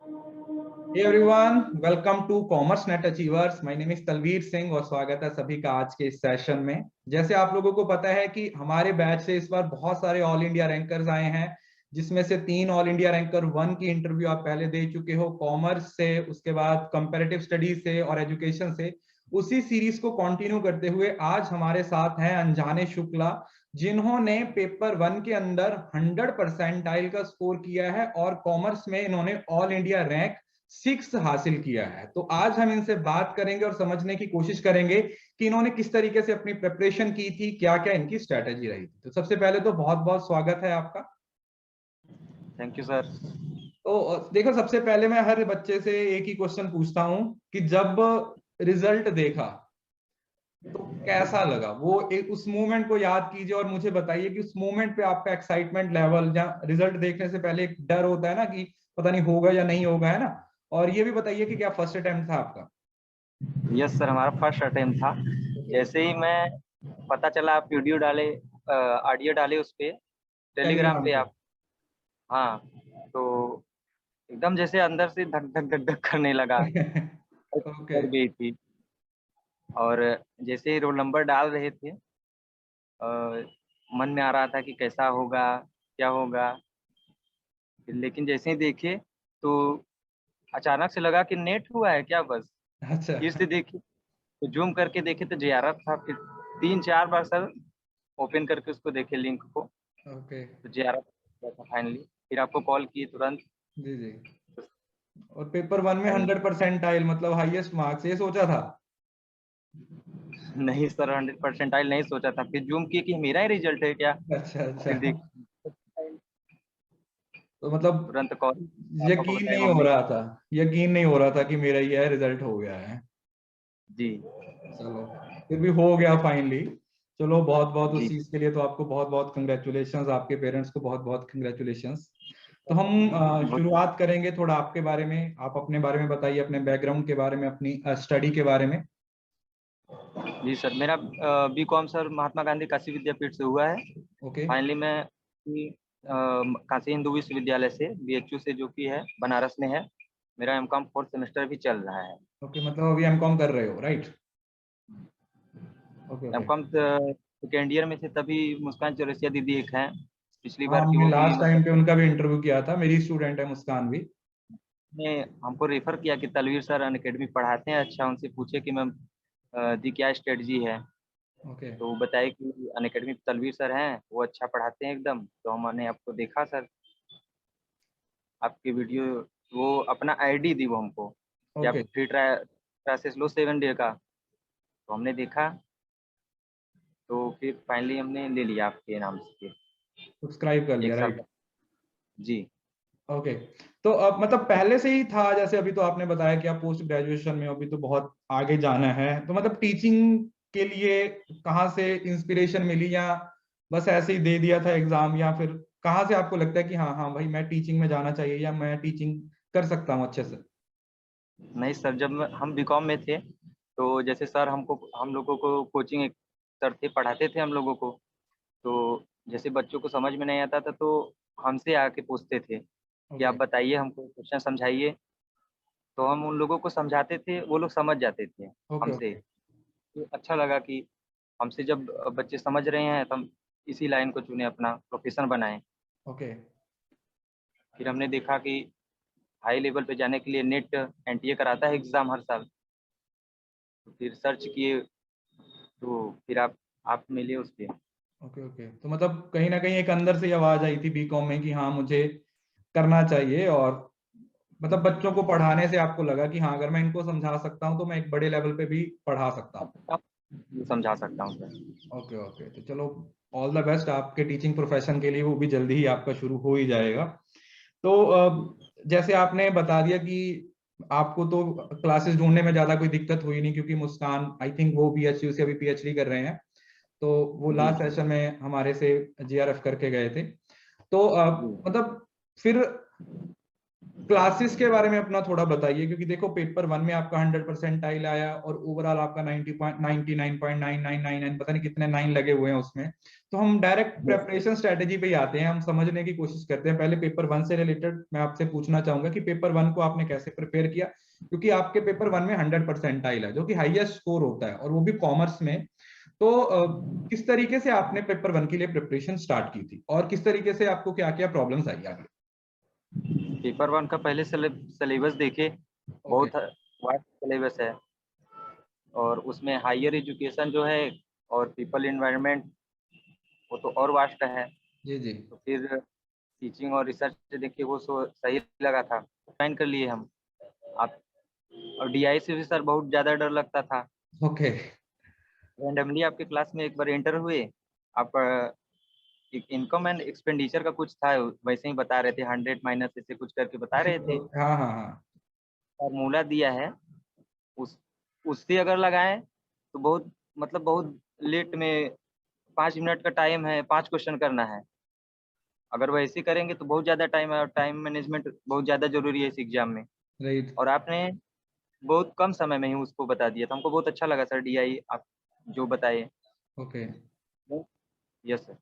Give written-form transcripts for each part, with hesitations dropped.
Hey everyone, welcome to Commerce Net Achievers. My name is Talveer Singh और स्वागत है सभी का आज के इस सेशन में। जैसे आप लोगों को पता है कि हमारे बैच से इस बार बहुत सारे ऑल इंडिया रैंकर्स आए हैं, जिसमें से 3 ऑल इंडिया रैंकर 1 की इंटरव्यू आप पहले दे चुके हो, कॉमर्स से, उसके बाद कंपैरेटिव स्टडीज से और एजुकेशन से। उसी सीरीज को कंटिन्यू करते हुए आज हमारे साथ हैं अनजाने शुक्ला, जिन्होंने पेपर 1 के अंदर 100 परसेंटाइल का स्कोर किया है और कॉमर्स में इन्होंने ऑल इंडिया रैंक 6 हासिल किया है। तो आज हम इनसे बात करेंगे और समझने की कोशिश करेंगे कि इन्होंने किस तरीके से अपनी प्रिपरेशन की थी, क्या क्या इनकी स्ट्रेटेजी रही थी। तो सबसे पहले तो बहुत बहुत स्वागत है आपका। Thank you sir. तो देखो, सबसे पहले मैं हर बच्चे से एक ही क्वेश्चन पूछता हूं कि जब रिजल्ट देखा तो कैसा लगा। वो उस मोमेंट को याद कीजिए और मुझे बताइए कि उस मोमेंट पे आपका एक्साइटमेंट लेवल, या रिजल्ट देखने से पहले एक डर होता है ना कि पता नहीं होगा या नहीं होगा, है ना। और ये भी बताइए कि क्या फर्स्ट अटेम्प्ट था आपका। यस सर, हमारा फर्स्ट अटेम्प्ट था। जैसे ही मैं पता चला आप वीडियो डाले, ऑडियो डाले उस पे टेलीग्राम टेलीग्राम पे पे। आप। हाँ, तो एकदम जैसे अंदर से धक धक धक धक करने लगा, ओके। डर गई थी। और जैसे ही रोल नंबर डाल रहे थे, मन में आ रहा था कि कैसा होगा, क्या होगा। लेकिन जैसे ही देखे तो अचानक से लगा कि नेट हुआ है क्या बस। अच्छा। फिर से देखे तो जूम करके देखे तो JRF था। फिर 3-4 बार सर ओपन करके उसको देखे लिंक को, ओके। तो JRF था फाइनली। फिर आपको कॉल किए तुरंत। जी जी। और पेपर 1 में फाइनली 100 परसेंटाइल मतलब हाईएस्ट मार्क्स, ये सोचा था? नहीं सर, 100 परसेंटाइल नहीं सोचा था। फिर जूम किए कि मेरा ही रिजल्ट है क्या। अच्छा अच्छा। फिर देख तो मतलब तुरंत कॉल, पापा को यकीन बताया, नहीं हो मम्मी। रहा था, यकीन नहीं हो रहा था कि मेरा ये रिजल्ट हो गया है। जी चलो, फिर भी हो गया फाइनली। चलो, बहुत बहुत उस जी। चीज के लिए तो आपको बहुत बहुत कंग्रेचुलेशंस, आपके पेरेंट्स को बहुत बहुत कंग्रेचुलेशंस। तो हम शुरुआत करेंगे थोड़ा आपके बारे में। आप अपने बारे में बताइए, अपने बैकग्राउंड के बारे में, अपनी स्टडी के बारे में। जी सर, मेरा B.Com सर महात्मा गांधी काशी विद्यापीठ से हुआ है। ओके। फाइनली मैं काशी हिंदू विश्वविद्यालय से BHU से, जो कि है बनारस में है। मेरा M.Com 4th सेमेस्टर भी चल रहा है। ओके, मतलब अभी एमकॉम कर रहे हो, right? Okay okay. M.Com second year में थे तभी मुस्कान चौरसिया दीदी एक हैं, पिछली हाँ, बार की, हमने वो भी लास्ट टाइम पे मतलब उनका भी इंटरव्यू किया था, मेरी स्टूडेंट है मुस्कान भी। ने हमको रेफर किया कि तलवीर सर अनअकैडमी पढ़ाते हैं अच्छा, उनसे पूछे कि मैम दी क्या स्ट्रेटजी है। ओके। तो वो बताए कि अनअकैडमी तलवीर सर हैं, वो अच्छा पढ़ाते हैं एकदम। तो हमने आपको देखा सर, आपकी वीडियो, वो अपना ID दी वो हमको कि आप ओके। फ्री क्लासेस लो 7 डे का। तो हमने देखा, तो फिर फाइनली हमने ले लिया आपके नाम से सब्सक्राइब कर लिया, एक साल राइट? का। जी ओके। तो अब मतलब पहले से ही था, जैसे अभी तो आपने बताया कि आप पोस्ट ग्रेजुएशन में हो, अभी तो बहुत आगे जाना है, तो मतलब टीचिंग के लिए कहाँ से इंस्पिरेशन मिली, या बस ऐसे ही दे दिया था एग्जाम, या फिर कहाँ से आपको लगता है कि हाँ हाँ भाई मैं टीचिंग में जाना चाहिए या मैं टीचिंग कर सकता हूँ अच्छे से? नहीं सर, जब हम B.Com में थे तो जैसे सर हमको, हम लोगों को कोचिंग एक सर थे, पढ़ाते थे हम लोगों को। तो जैसे बच्चों को समझ में नहीं आता था तो हमसे आके पूछते थे कि आप ओके बताइए, हमको क्वेश्चन समझाइए। तो हम उन लोगों को समझाते थे, वो लोग समझ जाते थे ओके। हमसे। ओके तो अच्छा लगा कि हमसे जब बच्चे समझ रहे हैं तो हम इसी लाइन को चुने, अपना प्रोफेशन बनाएं। ओके। फिर हमने देखा कि हाई लेवल पे जाने के लिए नेट NTA कराता है एग्ज़ाम हर साल। तो फिर सर्च किए, तो फिर आप मिले उस पे। ओके। ओके, तो मतलब कहीं ना कहीं एक अंदर से आवाज आई थी बीकॉम में कि हाँ मुझे करना चाहिए, और मतलब बच्चों को पढ़ाने से आपको लगा कि हाँ अगर मैं इनको समझा सकता हूँ तो मैं एक बड़े लेवल पे भी पढ़ा सकता हूँ। समझा सकता हूँ सर। ओके ओके, तो चलो, ऑल द बेस्ट आपके टीचिंग प्रोफेशन के लिए, वो भी जल्दी ही आपका शुरू हो ही जाएगा। तो जैसे आपने बता दिया कि आपको तो क्लासेस ढूंढने में ज्यादा कोई दिक्कत हुई नहीं, क्योंकि मुस्कान आई थिंक वो BHU से अभी PhD कर रहे हैं, तो वो जी लास्ट सेशन में हमारे से JRF करके गए थे। तो जी। मतलब फिर क्लासेस के बारे में अपना थोड़ा बताइए, क्योंकि देखो पेपर 1 में आपका 100% आया और ओवरऑल आपका 99.9999 पता नहीं कितने 9 लगे हुए हैं उसमें। तो हम डायरेक्ट प्रेपरेशन स्ट्रेटेजी पे ही आते हैं, हम समझने की कोशिश करते हैं। पहले पेपर 1 से रिलेटेड मैं आपसे पूछना चाहूंगा कि पेपर 1 को आपने कैसे प्रिपेयर किया, क्योंकि आपके पेपर 1 में 100% है जो कि हाईएस्ट स्कोर होता है, और वो भी कॉमर्स में। तो किस तरीके से आपने पेपर 1 के लिए प्रिपरेशन स्टार्ट की थी, और किस तरीके से आपको क्या क्या प्रॉब्लम्स आई आगे? पेपर 1 का पहले सिलेबस देखे, ओके। बहुत वास्ट सिलेबस है, और उसमें हायर एजुकेशन जो है और पीपल इन्वायरमेंट वो तो और वास्ट है। जी जी। तो फिर टीचिंग और रिसर्च से देख के वो सही लगा था, ज्वाइन कर लिए हम। आप और डीआई से भी सर बहुत ज़्यादा डर लगता था। ओके। रैंडमली आपके क्लास में एक बार एंटर हुए, आप एक इनकम एंड एक्सपेंडिचर का कुछ था, वैसे ही बता रहे थे, 100 माइनस ऐसे कुछ करके बता रहे थे। हाँ हाँ हाँ। फार्मूला दिया है, उस उससे अगर लगाएं तो बहुत, मतलब बहुत लेट में, 5 मिनट का टाइम है, 5 क्वेश्चन करना है। अगर वैसे करेंगे तो बहुत ज़्यादा टाइम है, और टाइम मैनेजमेंट बहुत ज़्यादा जरूरी है इस एग्जाम में। राइट। और आपने बहुत कम समय में ही उसको बता दिया, तो हमको बहुत अच्छा लगा सर डीआई आप जो बताए। ओके। Yes sir.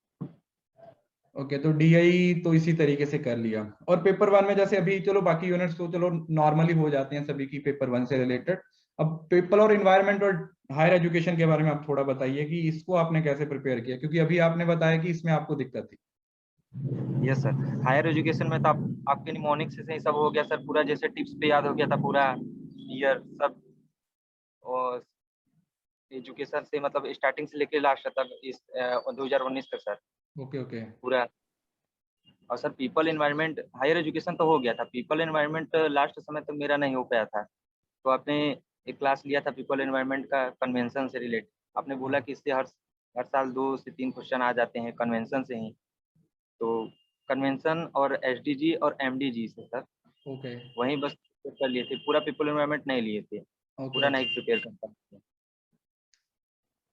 ओके, तो डीआई तो इसी तरीके से कर लिया। और पेपर 1 में जैसे अभी चलो बाकी यूनिट्स तो चलो नॉर्मली हो जाते हैं सभी की पेपर 1 से रिलेटेड। अब पेपर और इन्वायरमेंट और हायर एजुकेशन के बारे में आप थोड़ा बताइए कि इसको आपने कैसे प्रिपेयर किया, क्योंकि अभी आपने बताया कि इसमें आपको दिक्कत थी। यस सर, हायर एजुकेशन में तो आपके निमोनिक्स से ही सब हो गया सर, पूरा जैसे टिप्स पे याद हो गया था पूरा ईयर सब। और एजुकेशन से मतलब स्टार्टिंग से लेके लास्ट तक, इस 2019 तक सर ओके ओके। पूरा। और sir people environment higher education तो हो गया था, पीपल एनवायरनमेंट लास्ट समय तक मेरा नहीं हो पाया था। तो आपने एक क्लास लिया था पीपल एनवायरनमेंट का, कन्वेंशन से रिलेटेड। आपने बोला हाँ। कि इससे हर हर साल 2 से 3 क्वेश्चन आ जाते हैं कन्वेंशन से ही। तो कन्वेंशन और एसडीजी और एमडीजी से सर ओके वहीं बस कर लिए थे, पूरा पीपल एनवायरनमेंट नहीं लिए थे, ओके। पूरा नहीं ओके प्रिपेयर कर पाए।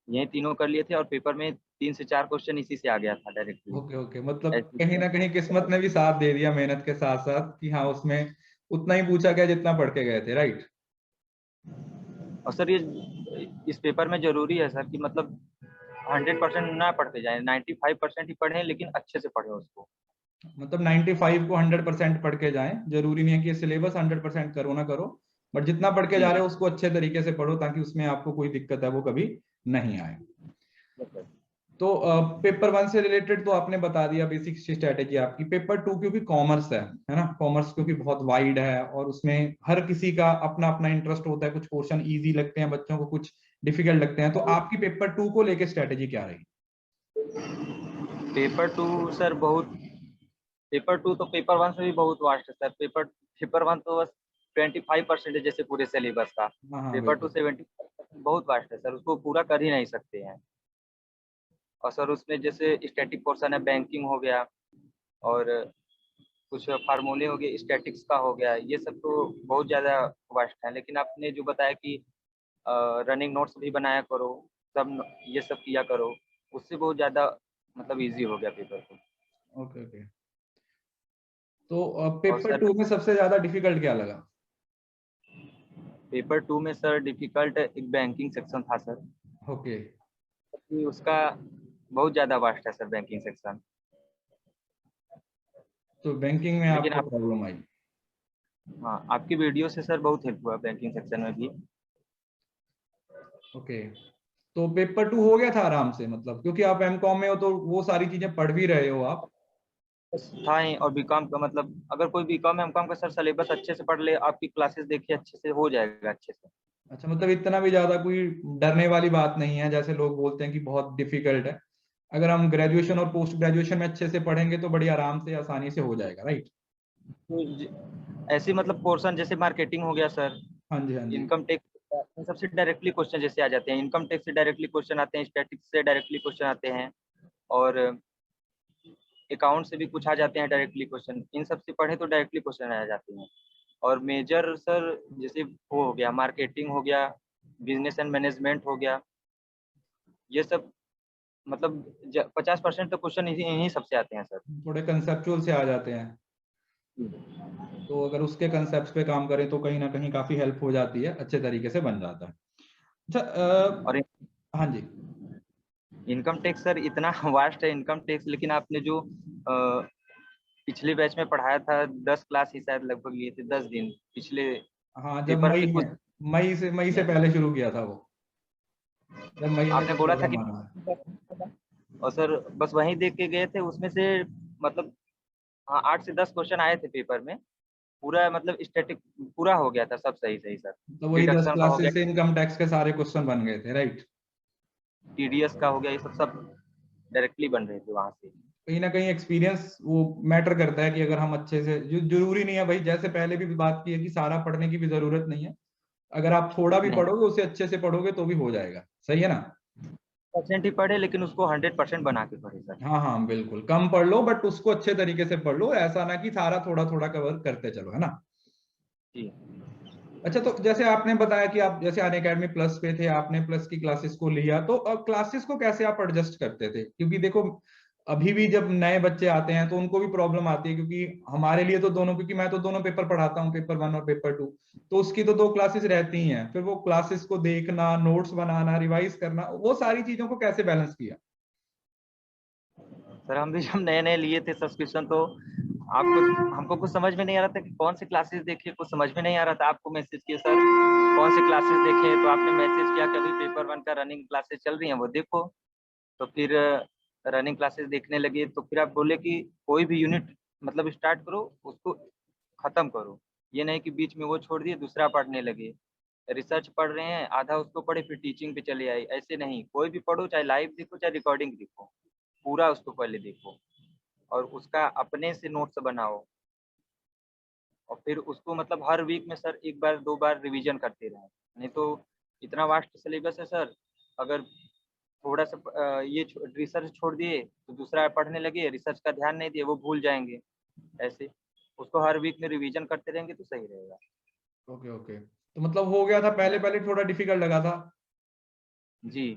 यही तीनों कर लिए थे, और पेपर में 3 से 4 क्वेश्चन इसी से आ गया था डायरेक्टली। ओके। ओके, मतलब कहीं ना कहीं किस्मत ने भी साथ दे दिया मेहनत के साथ साथ, कि हाँ उसमें उतना ही पूछा गया जितना पढ़ के गए थे, राइट? और सर ये इस पेपर में जरूरी है सर कि मतलब 100% ना पढ़ते जाए, 95% ही पढ़े, लेकिन अच्छे से पढ़े उसको। मतलब 95 को 100% पढ़ के जाएं, जरूरी नहीं है कि सिलेबस 100% करो ना करो, बट जितना पढ़ के जी जा रहे जी। हो उसको अच्छे तरीके से पढ़ो, ताकि उसमें आपको कोई दिक्कत है वो कभी नहीं आए। तो पेपर 1 से रिलेटेड तो आपने बता दिया बेसिक स्ट्रेटेजी आपकी। पेपर 2 क्योंकि कॉमर्स है ना, कॉमर्स क्योंकि बहुत वाइड है और उसमें हर किसी का अपना अपना इंटरेस्ट होता है, कुछ पोर्शन इजी लगते हैं बच्चों को, कुछ डिफिकल्ट लगते हैं। तो आपकी पेपर 2 को लेके स्ट्रेटेजी क्या रही? पेपर टू सर बहुत, पेपर टू तो पेपर वन से भी बहुत वास्ट है सर। पेपर पेपर वन तो बस 25% है जैसे पूरे सिलेबस का। हाँ हाँ पेपर टू बिल्कुल। 70% बहुत वास्ट है सर, उसको पूरा कर ही नहीं सकते हैं। और सर उसमें जैसे स्टैटिक पोर्शन है, बैंकिंग हो गया, और कुछ फार्मूले हो गए, स्टैटिक्स का हो गया, ये सब तो बहुत ज़्यादा वास्ट है। लेकिन आपने जो बताया कि रनिंग नोट्स भी बनाया करो, सब ये सब किया करो, उससे बहुत ज़्यादा मतलब इजी हो गया पेपर को। Okay okay. तो और पेपर सर 2 में सबसे ज्यादा डिफिकल्ट क्या लगा? पेपर टू में सर डिफिकल्ट एक बैंकिंग सेक्शन था सर, ओके। कि उसका बहुत ज़्यादा वास्ट है सर बैंकिंग सेक्शन। तो बैंकिंग में लेकिन आपको आप, प्रॉब्लम आई? हाँ आपकी वीडियो से सर बहुत हेल्प हुआ बैंकिंग सेक्शन में भी। ओके। तो पेपर 2 हो गया था आराम से, मतलब क्योंकि आप एमकॉम में हो तो वो सारी चीजें पढ़ भी रहे हो आप। बस था ही, और बीकॉम का मतलब अगर कोई बीकॉम एमकॉम का सर सिलेबस अच्छे से पढ़ ले, आपकी क्लासेस देखिए अच्छे से हो जाएगा अच्छे से। अच्छा, मतलब इतना भी ज्यादा कोई डरने वाली बात नहीं है जैसे लोग बोलते हैं कि बहुत डिफिकल्ट है। अगर हम ग्रेजुएशन और पोस्ट ग्रेजुएशन में अच्छे से पढ़ेंगे तो बड़ी आराम से आसानी से हो जाएगा, राइट? तो ऐसे मतलब पोर्शन जैसे मार्केटिंग हो गया सर, हाँ जी हाँ जी। इनकम टैक्स, इन सबसे डायरेक्टली क्वेश्चन जैसे आ जाते हैं, इनकम टैक्स से डायरेक्टली क्वेश्चन आते हैं, स्टैटिक्स से डायरेक्टली क्वेश्चन आते हैं, और अकाउंट से भी कुछ आ जाते हैं डायरेक्टली क्वेश्चन। इन सब से पढ़े तो डायरेक्टली क्वेश्चन आ जाते हैं। और मेजर सर जैसे वो हो गया, मार्केटिंग हो गया, बिजनेस एंड मैनेजमेंट हो गया, ये सब मतलब 50% तो क्वेश्चन इन्हीं सबसे आते हैं सर। थोड़े कंसेप्चुअल से आ जाते हैं। तो अगर उसके कंसेप्ट पे काम करें तो कहीं ना कहीं काफी हेल्प हो जाती है, अच्छे तरीके से बन जाता है। अच्छा और हाँ जी। इनकम टैक्स सर इतना वास्ट है इनकम टैक्स, लेकिन आपने जो पिछले बैच में पढ़ाया था 10 क्लास ही शायद लगभग लिए थे, 10 दिन पिछले हाँ, जब पेपर मई के कुछ में, मई से पहले शुरू किया था वो, जब मई में आपने बोला पेपर था कि, हमारा। और सर बस वहीं देख के गए थे, उसमें से मतलब हाँ 8 से 10 क्वेश्चन आए थे पेपर में, पूरा मतलब स्टैटिक पूरा हो गया था, सब सही सही सर। तो वही 10 डिडक्शन का हो गया, क्लासेस से इनकम टैक्स के सारे क्वेश्चन बन गए थे, राइट। टीडीएस का हो गया, ये सब सब डायरेक्टली बन रहे थे वहां से। कहीं ना कहीं एक्सपीरियंस वो मैटर करता है कि अगर हम अच्छे से, जरूरी नहीं है भाई, जैसे पहले भी बात की है कि सारा पढ़ने की भी जरूरत नहीं है। अगर आप थोड़ा भी नहीं पढ़ोगे, उसे अच्छे से पढ़ोगे तो भी हो जाएगा, सही है ना। परसेंट ही पढ़े, लेकिन उसको 100% बना के पढ़े सर। हाँ हाँ बिल्कुल, कम पढ़ लो बट उसको अच्छे तरीके से पढ़ लो, ऐसा ना कि सारा थोड़ा थोड़ा कवर करते चलो, है ना। जी अच्छा, तो जैसे आपने बताया कि आप जैसे अनअकैडमी प्लस पे थे, आपने प्लस की क्लासेस को लिया, तो अब क्लासेस को कैसे आप एडजस्ट करते थे? क्योंकि देखो अभी भी जब नए बच्चे आते हैं तो उनको भी प्रॉब्लम आती है, क्योंकि हमारे लिए तो दोनों, क्योंकि मैं तो दोनों पेपर पढ़ाता हूँ, पेपर 1 और पेपर 2, तो उसकी तो 2 क्लासेस रहती ही हैं, फिर वो क्लासेस को देखना, नोट्स बनाना, रिवाइज करना, वो सारी चीजों को कैसे बैलेंस किया? सर, हम भी जब नए नए लिए थे सब्सक्रिप्शन, तो आपको हमको कुछ समझ में नहीं आ रहा था कि कौन सी क्लासेस देखिए, कुछ समझ में नहीं आ रहा था। आपको मैसेज किया सर कौन सी क्लासेस देखें, तो आपने मैसेज किया कि अभी पेपर 1 का रनिंग क्लासेस चल रही हैं वो देखो। तो फिर रनिंग क्लासेस देखने लगे, तो फिर आप बोले कि कोई भी यूनिट मतलब स्टार्ट करो, उसको खत्म करो। ये नहीं कि बीच में वो छोड़ दिए दूसरा पढ़ने लगे। रिसर्च पढ़ रहे हैं, आधा उसको पढ़े फिर टीचिंग पे चले आए, ऐसे नहीं। कोई भी पढ़ो, चाहे लाइव देखो चाहे रिकॉर्डिंग देखो, पूरा उसको पहले देखो और उसका अपने से नोट्स बनाओ, और फिर उसको मतलब हर वीक में सर 1 बार 2 बार रिवीजन करते रहें। नहीं तो इतना वास्ट सिलेबस है सर, अगर थोड़ा सा ये रिसर्च छोड़ दिए तो दूसरा पढ़ने लगे, रिसर्च का ध्यान नहीं दिए, वो भूल जाएंगे। ऐसे उसको हर वीक में रिवीजन करते रहेंगे तो सही रहेगा। ओके ओके, तो मतलब हो गया था, पहले पहले थोड़ा डिफिकल्ट लगा था। जी,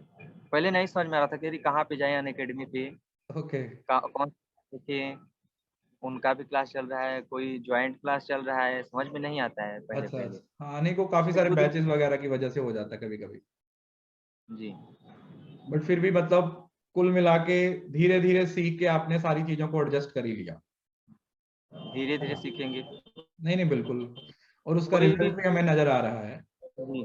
पहले नहीं समझ में आ रहा था कि कहाँ पे जाए, अनअकैडमी पे ओके। कौन देखे। उनका भी क्लास चल रहा है, कोई ज्वाइंट क्लास चल रहा है, समझ में नहीं आता है पहले अच्छा पहले। अच्छा, हाँ, नहीं को काफी फिर सारे खुद बैचेस वगैरह की वजह से हो जाता है कभी कभी। जी बट फिर भी मतलब कुल मिला के धीरे धीरे सीख के आपने सारी चीजों को एडजस्ट कर ही लिया। धीरे धीरे सीखेंगे। नहीं नहीं बिल्कुल, और उसका कोई भी रिजल्ट भी हमें नजर आ रहा है। जी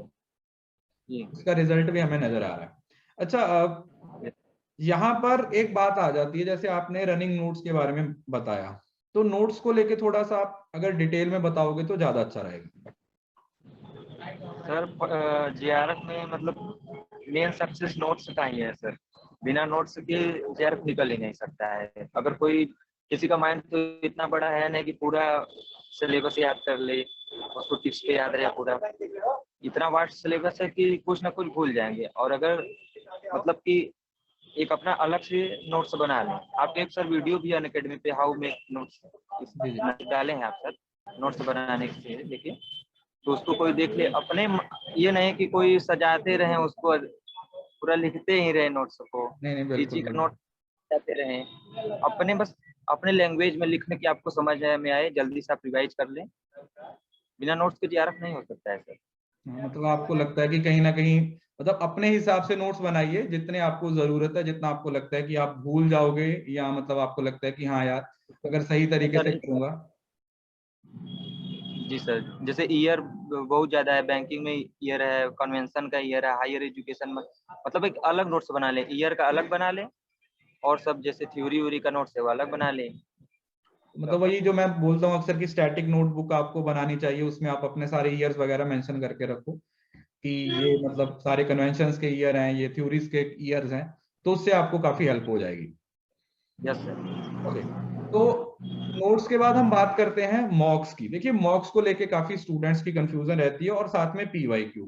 जी उसका रिजल्ट भी हमें नजर आ रहा है। अच्छा, यहाँ पर एक बात आ जाती है, जैसे आपने रनिंग नोट्स के बारे में बताया, तो नोट्स को लेके थोड़ा सा आप अगर डिटेल में बताओगे तो ज्यादा अच्छा रहेगा। सर, जेआरएफ में मतलब मेन सक्सेस नोट्स का ही है सर। बिना नोट्स के जेआरएफ निकल ही नहीं सकता है। अगर कोई किसी का माइंड तो इतना बड़ा है नहीं कि पूरा सिलेबस याद कर ले, उसको टिप्स पे याद रहे पूरा। इतना वास्ट सिलेबस है कि कुछ ना कुछ भूल जाएंगे। और अगर मतलब कि एक अपना अलग से नोट्स बना लें, आपके एक सर वीडियो भी अनअकैडमी पे हाउ मेक नोट्स जी जी। डाले हैं आप सर, नोट्स बनाने के लिए देखिए। तो उसको कोई देख ले अपने, ये नहीं कि कोई सजाते रहे उसको, पूरा लिखते ही रहे नोट्स को, नहीं नहीं इजी बिल्कुल का बिल्कुल। नोट जाते रहे। अपने बस अपने लैंग्वेज में लिखने की आपको समझ में आए, जल्दी से आप रिवाइज कर लें। बिना नोट्स के जीआरएफ नहीं हो सकता है सर। हाँ, मतलब आपको लगता है कि कहीं ना कहीं, मतलब अपने हिसाब से नोट्स बनाइए, जितने आपको जरूरत है, जितना आपको लगता है कि आप भूल जाओगे, या मतलब आपको लगता है कि हाँ यार अगर सही तरीके से सर करूंगा। जी सर, जैसे ईयर बहुत ज्यादा है, बैंकिंग में ईयर है, कन्वेंशन का ईयर है, हायर एजुकेशन में मतलब एक अलग नोट्स बना ले, ईयर का अलग बना ले, और सब जैसे थ्योरी व्यूरी का नोट्स है वो अलग बना ले। मतलब वही जो मैं बोलता हूँ अक्सर कि स्टैटिक नोटबुक आपको बनानी चाहिए, उसमें आप अपने सारे ईयर्स वगैरह मेंशन करके रखो कि ये मतलब सारे कन्वेंशंस के ईयर हैं, ये थ्योरीज के ईयर्स हैं, तो उससे आपको काफी हेल्प हो जाएगी। Yes sir. ओके, तो नोट्स के बाद हम बात करते हैं मॉक्स की। देखिए मॉक्स को लेके काफी स्टूडेंट्स की कंफ्यूजन रहती है, और साथ में पीवाईक्यू,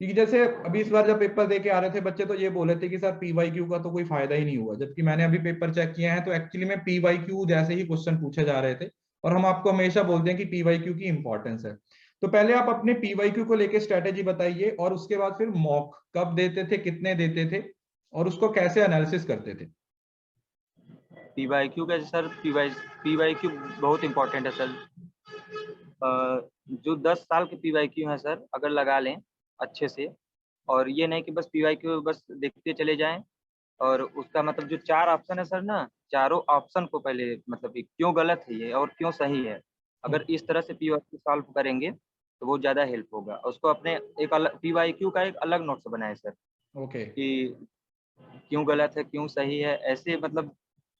क्योंकि जैसे अभी इस बार जब पेपर दे के आ रहे थे बच्चे, तो ये बोले थे कि सर पीवाईक्यू का तो कोई फायदा ही नहीं हुआ, जबकि मैंने अभी पेपर चेक किए हैं तो एक्चुअली में पीवाईक्यू जैसे ही क्वेश्चन पूछे जा रहे थे, और हम आपको हमेशा बोलते हैं कि पीवाईक्यू की इंपॉर्टेंस है। तो पहले आप अपने पीवाईक्यू को लेके स्ट्रेटेजी बताइए, और उसके बाद फिर मॉक कब देते थे, कितने देते थे, और उसको कैसे एनालिसिस करते थे। पीवाईक्यू का सर, पीवाईक्यू बहुत इंपॉर्टेंट है सर। जो 10 साल के पीवाईक्यू हैं सर, अगर लगा लें अच्छे से, और ये नहीं कि बस पीवाईक्यू बस देखते चले जाएँ, और उसका मतलब जो 4 ऑप्शन है सर ना, चारों ऑप्शन को पहले मतलब कि क्यों गलत है ये और क्यों सही है। अगर इस तरह से पीवाईक्यू सॉल्व करेंगे, तो बहुत ज़्यादा हेल्प होगा। उसको अपने एक अलग पीवाईक्यू का एक अलग नोट्स बनाएँ सर, ओके। कि क्यों गलत है, क्यों सही है, ऐसे मतलब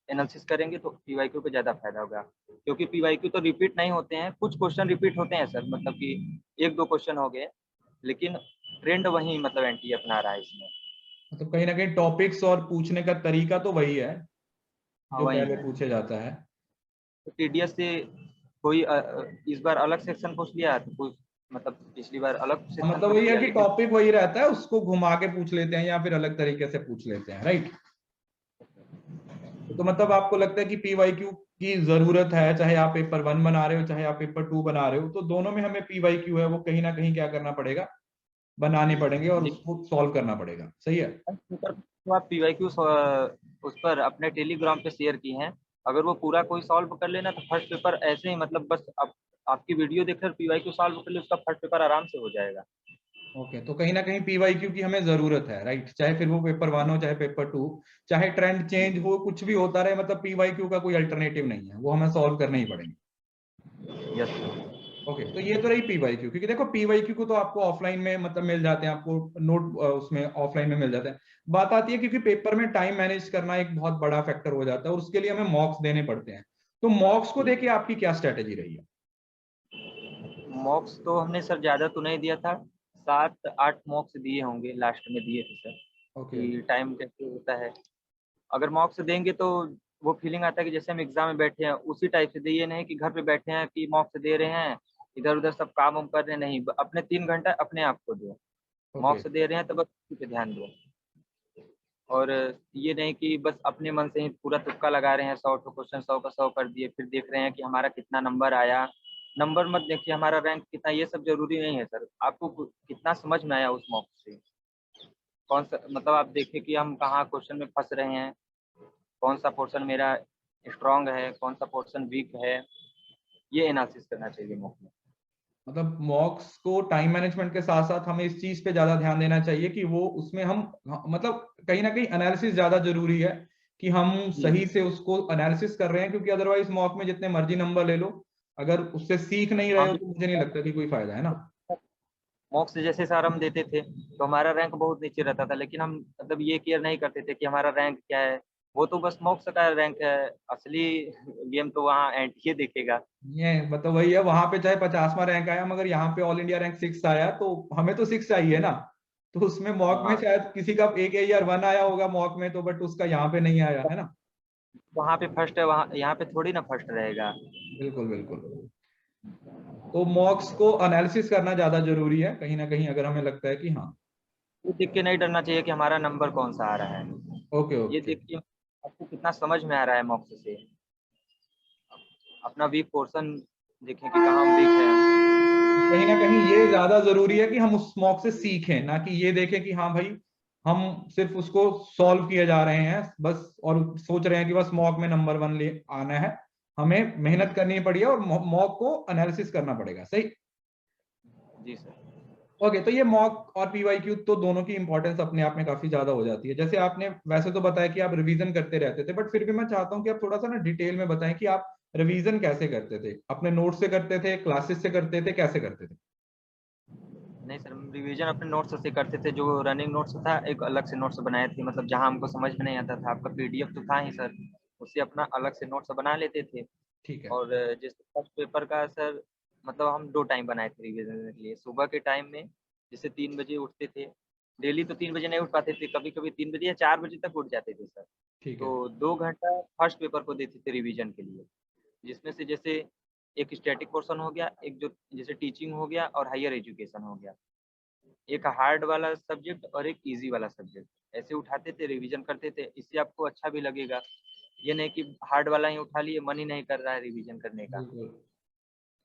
एनालिसिस करेंगे तो पीवाईक्यू को ज़्यादा फ़ायदा होगा। क्योंकि पीवाईक्यू तो रिपीट नहीं होते हैं, कुछ क्वेश्चन रिपीट होते हैं सर, मतलब कि 1-2 क्वेश्चन हो गए, लेकिन ट्रेंड वही मतलब एनटीए अपना रहा है इसमें। मतलब कहीं ना कहीं टॉपिक्स और पूछने का तरीका तो वही है हाँ, जो वही पहले है। पूछे जाता है। तो टीडीएस से कोई इस बार अलग सेक्शन पूछ लिया, तो कुछ मतलब पिछली बार अलग सेक्शन मतलब पूछ वही है लिया, कि लेकिन टॉपिक वही रहता है, उसको घुमा के पूछ लेते हैं या फिर अलग तरीके से पूछ लेते हैं, राइट। तो मतलब आपको लगता है कि पीवाईक्यू की जरूरत है, चाहे आप पेपर 1 बना रहे हो चाहे आप पेपर 2 बना रहे हो, तो दोनों में हमें पीवाईक्यू है वो कहीं ना कहीं क्या करना पड़ेगा, बनाने पड़ेंगे और जी, उसको सॉल्व करना पड़ेगा, सही है। तो आप पीवाईक्यू उस पर अपने टेलीग्राम पे शेयर की हैं, अगर वो पूरा कोई सॉल्व कर लेना तो फर्स्ट पेपर ऐसे ही मतलब बस आप आपकी वीडियो देखकर पीवाईक्यू सॉल्व कर ले, उसका फर्स्ट पेपर आराम से हो जाएगा। ओके, तो कहीं ना कहीं पीवाईक्यू की हमें जरूरत है, राइट, चाहे फिर वो पेपर 1 हो चाहे पेपर 2, चाहे ट्रेंड चेंज हो, कुछ भी होता रहे, मतलब पीवाईक्यू का कोई अल्टरनेटिव नहीं है, वो हमें सॉल्व करने ही पड़ेंगे। Yes sir. ओके, तो ये तो रही पीवाईक्यू, क्योंकि देखो पीवाईक्यू को तो आपको ऑफलाइन में मतलब मिल जाते हैं, आपको नोट उसमें ऑफलाइन में मिल जाते हैं। बात आती है क्योंकि पेपर में टाइम मैनेज करना एक बहुत बड़ा फैक्टर हो जाता है और उसके लिए हमें मॉक्स देने पड़ते हैं। तो मॉक्स को देके आपकी क्या स्ट्रेटेजी रही है? मॉक्स तो हमने सर ज़्यादा तो नहीं दिया था, 7-8 मॉक्स दिए होंगे, लास्ट में दिए थे सर, ओके। कि टाइम कैसे होता है। अगर मॉक्स देंगे तो वो फीलिंग आता है कि जैसे हम एग्ज़ाम में बैठे हैं, उसी टाइप से दिए, नहीं कि घर पे बैठे हैं कि मॉक्स दे रहे हैं, इधर-उधर सब काम-वाम कर रहे हैं, नहीं, अपने 3 घंटा अपने आप को दो। ओके। मॉक्स दे रहे हैं तो बस उसी पे ध्यान दो। और ये नहीं कि बस अपने मन से ही पूरा तुक्का लगा रहे हैं, 100 ठो क्वेश्चन 100 का 100 कर दिए, फिर देख रहे हैं कि हमारा कितना नंबर आया। नंबर मत देखिए, हमारा रैंक कितना, ये सब ज़रूरी नहीं है सर। आपको कितना समझ में आया उस मॉक से, कौन-सा मतलब आप देखिए कि हम कहाँ क्वेश्चन में फँस रहे हैं, कौन-सा पोर्शन मेरा स्ट्रॉन्ग है, कौन-सा पोर्शन वीक है, ये एनालिसिस करना चाहिए मॉक में। मतलब मॉक्स को टाइम मैनेजमेंट के साथ साथ हमें इस चीज पे ज्यादा ध्यान देना चाहिए कि वो उसमें हम मतलब कहीं ना कहीं एनालिसिस ज्यादा जरूरी है, कि हम जी, सही से उसको एनालिसिस कर रहे हैं, क्योंकि अदरवाइज मॉक में जितने मर्जी नंबर ले लो, अगर उससे सीख नहीं रहे हम हो भी तो मुझे नहीं लगता कि कोई फायदा है ना। मॉक से जैसे सर हम देते थे, तो हमारा रैंक बहुत नीचे रहता था, लेकिन हम मतलब ये केयर नहीं करते थे कि हमारा रैंक क्या है। वो तो बस मॉक्स का रैंक है, असली गेम तो वहाँ एनटीए देखेगा। ये मतलब वही है, वहां पे चाहे 50वां रैंक आया मगर यहाँ पे ऑल इंडिया रैंक 6 आया, तो हमें तो 6 चाहिए ना। तो उसमें मॉक में हाँ, शायद किसी का एक या 1 आया होगा मॉक में, तो बट उसका यहाँ पे नहीं आया है ना। वहाँ पे फर्स्ट है, वहाँ यहाँ पे थोड़ी ना फर्स्ट रहेगा। बिल्कुल बिल्कुल। तो मॉक्स को एनालिसिस करना ज्यादा जरूरी है कहीं ना कहीं, अगर हमें लगता है कि हाँ। ये देख के नहीं डरना चाहिए कि हमारा नंबर कौन सा आ रहा है। ओके ये ओके। देखिए आपको कितना समझ में आ रहा है मॉक्स से। अपना वीक पोर्शन देखें कि कहाँ वीक है। कहीं ना कहीं ये ज्यादा जरूरी है कि हम उस मॉक से सीखें, ना कि ये देखें कि हाँ भाई हम सिर्फ उसको सॉल्व किए जा रहे हैं बस, और सोच रहे हैं कि बस मॉक में नंबर 1 ले आना है। हमें मेहनत करनी पड़ी है और मॉक को एनालिसिस करना पड़ेगा, सही। जी सर। ओके, तो ये मॉक और पीवाईक्यू तो दोनों की इंपॉर्टेंस अपने आप में काफी ज्यादा हो जाती है। जैसे आपने वैसे तो बताया कि आप रिवीजन करते रहते थे, बट फिर भी मैं चाहता हूँ कि आप थोड़ा सा ना डिटेल में बताएं कि आप रिवीजन कैसे करते थे, अपने नोट से करते थे, क्लासेस से करते थे, कैसे करते थे? नहीं सर, हम रिवीजन अपने नोट्स से करते थे। जो रनिंग नोट्स था, एक अलग से नोट्स बनाए थे, मतलब जहाँ हमको समझ में नहीं आता था, आपका पीडीएफ तो था ही सर, उससे अपना अलग से नोट्स बना लेते थे। ठीक है। और जैसे फर्स्ट पेपर का सर, मतलब हम 2 टाइम बनाए थे रिवीजन के लिए। सुबह के टाइम में जैसे 3 बजे उठते थे, डेली तो 3 बजे नहीं उठ पाते थे, कभी-कभी 3 बजे या 4 बजे तक उठ जाते थे सर। ठीक है। तो 2 घंटा फर्स्ट पेपर को देते थे रिवीजन के लिए, जिसमें से जैसे एक स्टैटिक पोर्शन हो गया, एक जो जैसे टीचिंग हो गया और हायर एजुकेशन हो गया। एक हार्ड वाला सब्जेक्ट और एक ईज़ी वाला सब्जेक्ट, ऐसे उठाते थे, रिवीजन करते थे। इससे आपको अच्छा भी लगेगा। ये नहीं कि हार्ड वाला ही उठा लिए, मन ही नहीं कर रहा है रिवीजन करने का। बिल्कुल।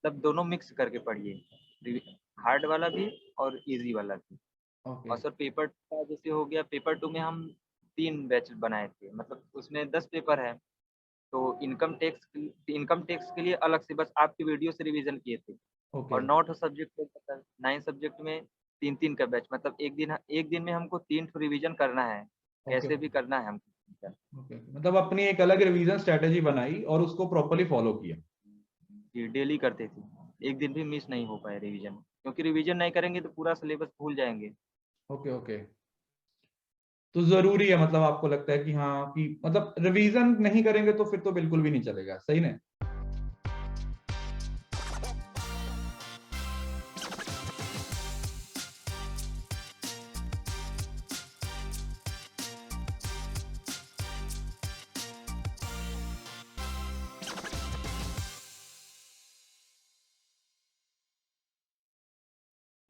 मतलब दोनों मिक्स करके पढ़िए, हार्ड वाला भी और ईज़ी वाला भी। ओके। और सर पेपर का जैसे हो गया, पेपर 2 में हम 3 बैच बनाए थे, मतलब उसमें 10 पेपर है। तो इनकम टैक्स के लिए अलग से बस आपकी वीडियो से रिवीजन किए थे। ओके और 9 सब्जेक्ट में मतलब 9 सब्जेक्ट में 3-3 का बैच, मतलब एक दिन में हमको 3 ठो रिवीजन करना है, ओके कैसे भी करना है हमको। ओके, मतलब अपनी एक अलग रिवीजन स्ट्रेटेजी बनाई और उसको प्रॉपर्ली फॉलो किया। जी, डेली करते थे, एक दिन भी मिस नहीं हो पाया रिवीजन, क्योंकि रिवीजन नहीं करेंगे तो पूरा सिलेबस भूल जाएंगे। ओके ओके, तो जरूरी है, मतलब आपको लगता है कि हाँ कि मतलब रिवीजन नहीं करेंगे तो फिर तो बिल्कुल भी नहीं चलेगा, सही ना?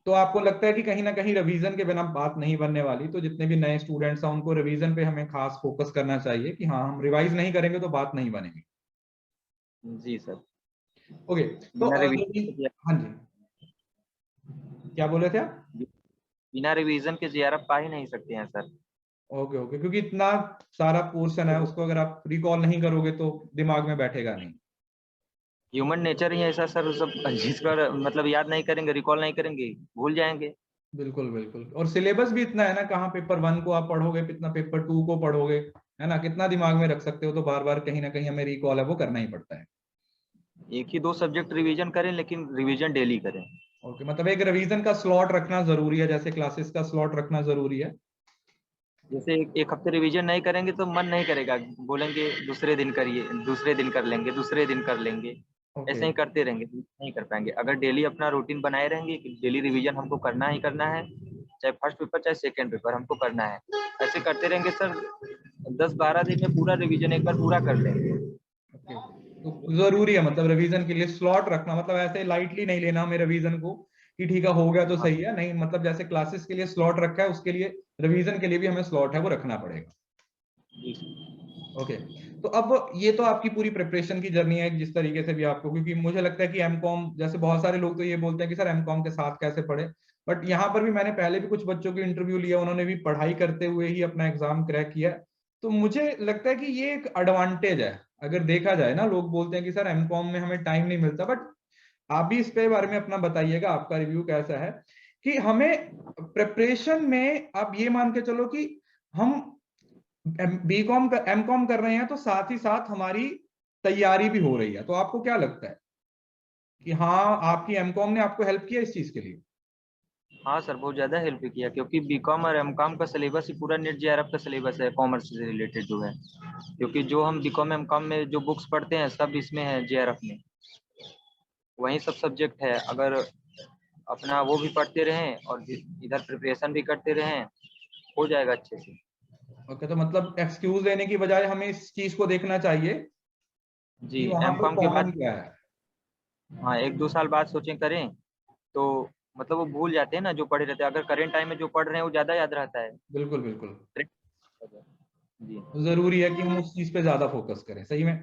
तो आपको लगता है कि कहीं ना कहीं रिवीजन के बिना बात नहीं बनने वाली, तो जितने भी नए स्टूडेंट्स हैं उनको रिवीजन पे हमें खास फोकस करना चाहिए कि हाँ हम रिवाइज नहीं करेंगे तो बात नहीं बनेगी। जी सर, ओके, तो बिना रिवीजन के हाँ जी, क्या बोले थे आप? बिना रिवीजन के जेआरएफ पा ही नहीं सकते हैं सर। ओके ओके, क्योंकि इतना सारा पोर्शन है उसको अगर आप रिकॉल नहीं करोगे तो दिमाग में बैठेगा नहीं। ह्यूमन नेचर ही ऐसा सर, सब जिसका मतलब याद नहीं करेंगे, रिकॉल नहीं करेंगे, भूल जाएंगे। बिल्कुल बिल्कुल, और सिलेबस भी इतना है ना, कहाँ पेपर 1 को आप पढ़ोगे, कितना पेपर 2 को पढ़ोगे, है ना, कितना दिमाग में रख सकते हो, तो बार बार कहीं ना कहीं हमें रिकॉल है वो करना ही पड़ता है। एक ही 2 सब्जेक्ट रिवीजन करें, लेकिन रिवीजन डेली करें। ओके, मतलब एक रिवीजन का स्लॉट रखना जरूरी है, जैसे क्लासेस का स्लॉट रखना जरूरी है। जैसे एक हफ्ते रिवीजन नहीं करेंगे तो मन नहीं करेगा, बोलेंगे दूसरे दिन करिए, दूसरे दिन कर लेंगे, दूसरे दिन कर लेंगे, ओके ऐसे ही करते रहेंगे, नहीं कर पाएंगे। अगर डेली अपना रूटीन बनाए रहेंगे कि डेली रिवीजन हमको करना ही करना है, चाहे फर्स्ट पेपर चाहे सेकेंड पेपर हमको करना है, ऐसे करते रहेंगे सर, 10-12 दिन में पूरा रिवीजन एक बार पूरा कर लेंगे। ओके, तो जरूरी है मतलब रिवीजन के लिए स्लॉट रखना, मतलब ऐसे लाइटली नहीं लेना हमें रिवीजन को कि ठीक है हो गया तो हाँ सही है, नहीं, मतलब जैसे क्लासेस के लिए स्लॉट रखा है उसके लिए रिवीजन के लिए भी हमें स्लॉट है वो रखना पड़ेगा। जी। ओके, तो अब ये तो आपकी पूरी प्रिपरेशन की जर्नी है जिस तरीके से भी आपको, क्योंकि मुझे लगता है कि एमकॉम जैसे बहुत सारे लोग तो ये बोलते हैं कि सर एमकॉम के साथ कैसे पढ़े, बट यहाँ पर भी मैंने पहले भी कुछ बच्चों की इंटरव्यू लिया, उन्होंने भी पढ़ाई करते हुए ही अपना एग्जाम क्रैक किया। तो मुझे लगता है कि ये एक एडवांटेज है अगर देखा जाए ना। लोग बोलते हैं कि सर एमकॉम में हमें टाइम नहीं मिलता, बट आप भी इस पे बारे में अपना बताइएगा, आपका रिव्यू कैसा है कि हमें प्रिपरेशन में आप ये मान के चलो कि हम बीकॉम का एमकॉम कर रहे हैं तो साथ ही साथ हमारी तैयारी भी हो रही है, तो आपको क्या लगता है कि हाँ आपकी एमकॉम ने आपको हेल्प किया इस चीज के लिए? हाँ सर, बहुत ज़्यादा हेल्प किया, क्योंकि बीकॉम और एमकॉम का सिलेबस ही पूरा नेट जेआरएफ का सिलेबस है, कॉमर्स से रिलेटेड जो है। क्योंकि जो हम बीकॉम एमकॉम में जो बुक्स पढ़ते हैं सब इसमें है, जेआरएफ में वही सब सब्जेक्ट है। अगर अपना वो भी पढ़ते रहें और इधर प्रिपरेशन भी करते रहें, हो जाएगा अच्छे से। ओके, तो मतलब एक्सक्यूज देने की बजाय हमें इस चीज को देखना चाहिए जी, कि वहां पर एमकॉम के कॉमन बाद क्या है। हाँ 1-2 साल बाद सोचें करें तो मतलब वो भूल जाते हैं ना जो पढ़े रहते हैं। अगर करेंट टाइम में जो पढ़ रहे हैं वो ज़्यादा याद रहता है। बिल्कुल बिल्कुल, जी। जरूरी है कि हम उस चीज पे ज्यादा फोकस करें, सही में।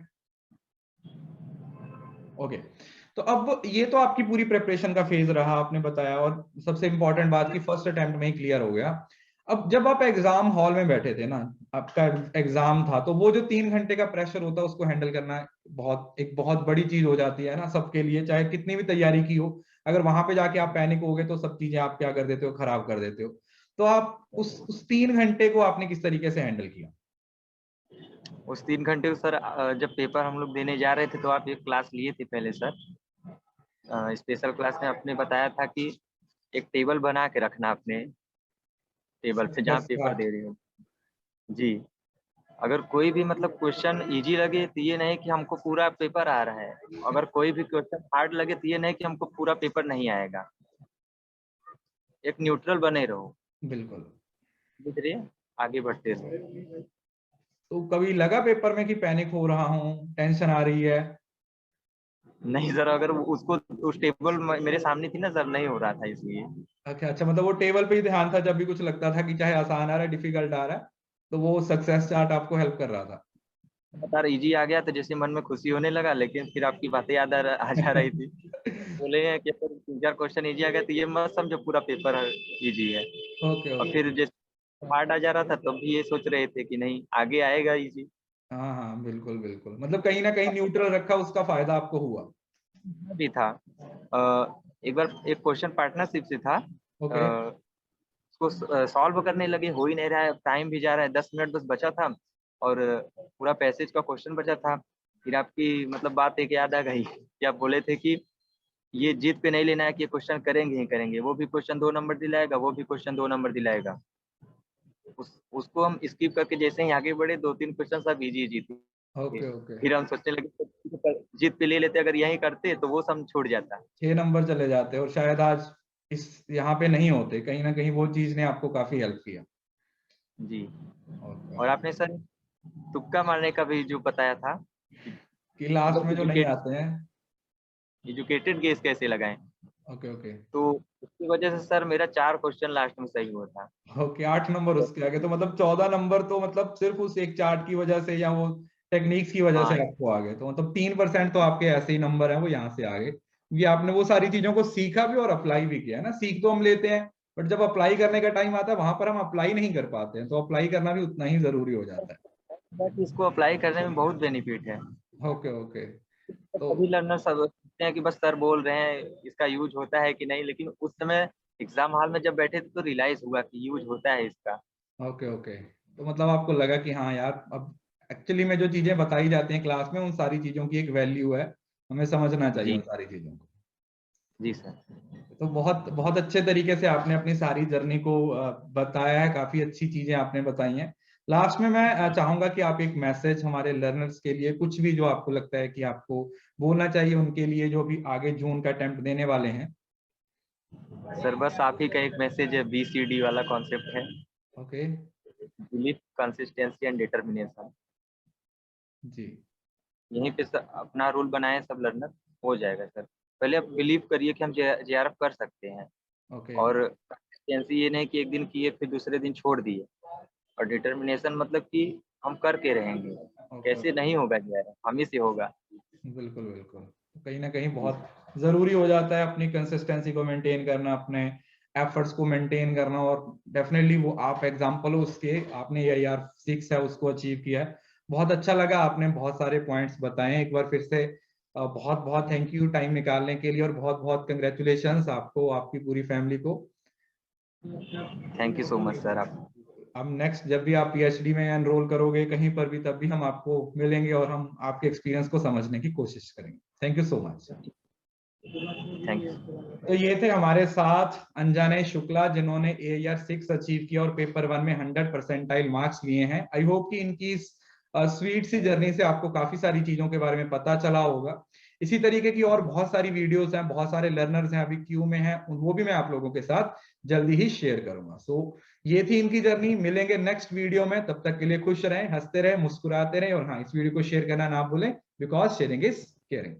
ओके, तो अब ये तो आपकी पूरी प्रिपरेशन का फेज रहा, आपने बताया, और सबसे इंपॉर्टेंट बात की फर्स्ट अटेम्प्ट में ही क्लियर हो गया। अब जब आप एग्जाम हॉल में बैठे थे ना, आपका एग्जाम था, तो वो जो 3 घंटे का प्रेशर होता है उसको हैंडल करना एक बहुत बड़ी चीज हो जाती है ना सबके लिए, चाहे कितनी भी तैयारी की हो। अगर वहां पे जाके आप पैनिक हो गए तो सब चीजें आप क्या कर देते हो, खराब कर देते हो। तो आप उस 3 घंटे को आपने किस तरीके से हैंडल किया? उस 3 घंटे को सर, जब पेपर हम लोग देने जा रहे थे तो आप एक क्लास लिए थे पहले सर। स्पेशल क्लास में आपने बताया था कि एक टेबल बना के रखना अपने टेबल पे जहाँ पेपर दे रहे हो। जी। अगर कोई भी मतलब क्वेश्चन इजी लगे तो ये नहीं कि हमको पूरा पेपर आ रहा है, अगर कोई भी क्वेश्चन हार्ड लगे तो ये नहीं कि हमको पूरा पेपर नहीं आएगा। एक न्यूट्रल बने रहो, बिल्कुल। समझ रहे हैं? आगे बढ़ते रहो। तो कभी लगा पेपर में कि पैनिक हो रहा हूँ, टेंशन आ रही है? नहीं सर, अगर उसको उस टेबल मेरे सामने थी ना सर, नहीं हो रहा था इसलिए। अच्छा अच्छा, मतलब वो टेबल पे ही ध्यान था, जब भी कुछ लगता था कि चाहे आसान आ रहा है डिफिकल्ट आ रहा है, तो वो सक्सेस चार्ट आपको हेल्प कर रहा था। बता रहा इजी आ गया तो जैसे मन में खुशी होने लगा, लेकिन फिर आपकी बातें याद आ जा रही थी। बोले हैं कि सर 3-4 क्वेश्चन इजी आ गया तो ये मत समझो पूरा पेपर इजी है। ओके और ओके। फिर जैसे हार्ड आ जा रहा था तब भी ये सोच रहे थे कि नहीं आगे आएगा इजी। हाँ हाँ, बिल्कुल बिल्कुल, मतलब कहीं ना कहीं न्यूट्रल रखा, उसका फायदा आपको हुआ। भी था। एक बार एक क्वेश्चन पार्टनरशिप से था। ओके। उसको सॉल्व करने लगे, हो ही नहीं रहा है, टाइम भी जा रहा है, 10 मिनट बस बचा था और पूरा पैसेज का क्वेश्चन बचा था। फिर आपकी मतलब बात एक याद आ गई कि आप बोले थे कि ये जीत पे नहीं लेना है कि ये क्वेश्चन करेंगे ही करेंगे। वो भी क्वेश्चन 2 नंबर दिलाएगा, वो भी क्वेश्चन 2 नंबर दिलाएगा। उसको हम स्किप करके जैसे ही आगे बढ़े, 2-3 क्वेश्चन सब इजी थे। Okay okay. फिर हम सोचने लगे जीत पे ले लेते, अगर यही करते तो वो सब छूट जाता। 6 नंबर चले जाते और शायद आज इस यहाँ पे नहीं होते। कहीं ना कहीं वो चीज ने आपको काफी हेल्प किया। जी। ओके। और आपने सर तुक्का मारने का भी जो बताया था, कि लास्ट मतलब में जो नहीं आते हैं। एजुकेटेड गेस कैसे लगाएं, ओके ओके। तो उसकी वजह से सर मेरा 4 क्वेश्चन लास्ट में सही हुआ था। ओके 8 नंबर उसके आगे, तो मतलब 14 नंबर तो मतलब सिर्फ उस एक चार्ट की वजह से या वो टेक्निक्स की वजह से हाँ आपको आ गए। तो मतलब 3% तो आपके ऐसे ही नंबर है वो यहाँ से आ गए, क्योंकि आपने वो सारी चीजों को सीखा भी और अप्लाई भी किया है ना। सीख तो हम लेते हैं, बट जब अप्लाई करने का टाइम आता है वहां पर हम अप्लाई नहीं कर पाते हैं। तो अप्लाई करना भी उतना ही जरूरी हो जाता बट इसको अप्लाई करने में बहुत बेनिफिट है। है। Okay okay. तो सभी लर्नर सब सोचते हैं कि बस सर बोल रहे हैं, इसका यूज होता है कि नहीं, लेकिन उस समय एग्जाम हॉल में जब बैठे थे तो रियलाइज हुआ कि यूज होता है इसका। Okay okay. तो मतलब आपको लगा कि हाँ यार, अब एक्चुअली में जो चीजें बताई जाती हैं क्लास में, उन सारी चीजों की एक वैल्यू है, हमें समझना चाहिए जी। उन सारी चीजों को। जी सर। तो बहुत बहुत अच्छे तरीके से आपने अपनी सारी जर्नी को बताया है। काफी अच्छी चीजें आपने बताई हैं। लास्ट में मैं चाहूंगा कि आप एक मैसेज हमारे लर्नर्स के लिए, कुछ भी जो आपको लगता है कि आपको बोलना चाहिए उनके लिए, जो भी आगे जून का अटेम्प्ट देने वाले हैं। सर बस आप ही का एक मैसेज है, BCD वाला कॉन्सेप्ट है, okay. Belief, consistency and determination. जी। यहीं पे सर अपना रूल बनाए, सब लर्नर हो जाएगा सर। पहले आप बिलीव करिए कि हम JRF कर सकते हैं, ओके और कंसिस्टेंसी ये नहीं कि एक दिन किए फिर दूसरे दिन छोड़ दिए, और डिटर्मिनेशन मतलब कि हम करके रहेंगे। ओके। कैसे नहीं होगा JRF, हम ही से होगा। बिल्कुल बिल्कुल। तो कहीं ना कहीं जी बहुत जरूरी हो जाता है अपनी कंसिस्टेंसी को मेंटेन करना, अपने एफर्ट्स को मेंटेन करना। और डेफिनेटली वो आप एग्जांपल हो उसके, आपने ये AR6 है उसको अचीव किया है। बहुत अच्छा लगा, आपने बहुत सारे पॉइंट्स बताए। एक बार फिर से बहुत बहुत थैंक यू टाइम निकालने के लिए, और बहुत बहुत कंग्रेचुलेशंस आपको, आपकी पूरी फैमिली को। Thank you so much sir. आप अब नेक्स्ट जब भी आप PhD में एनरोल करोगे कहीं पर भी, तब भी हम आपको मिलेंगे और हम आपके एक्सपीरियंस को समझने की कोशिश करेंगे। Thank you so much. Thank you. तो ये थे हमारे साथ अंजनय शुक्ला, जिन्होंने AR6 अचीव किया और पेपर 1 में 100% मार्क्स लिए हैं। आई होप कि इनकी इस स्वीट सी जर्नी से आपको काफी सारी चीजों के बारे में पता चला होगा। इसी तरीके की और बहुत सारी वीडियोस हैं, बहुत सारे लर्नर्स हैं अभी क्यू में हैं, वो भी मैं आप लोगों के साथ जल्दी ही शेयर करूंगा। सो ये थी इनकी जर्नी। मिलेंगे नेक्स्ट वीडियो में, तब तक के लिए खुश रहें, हंसते रहें, मुस्कुराते रहें, और हाँ, इस वीडियो को शेयर करना ना भूलें, बिकॉज शेयरिंग इज केयरिंग।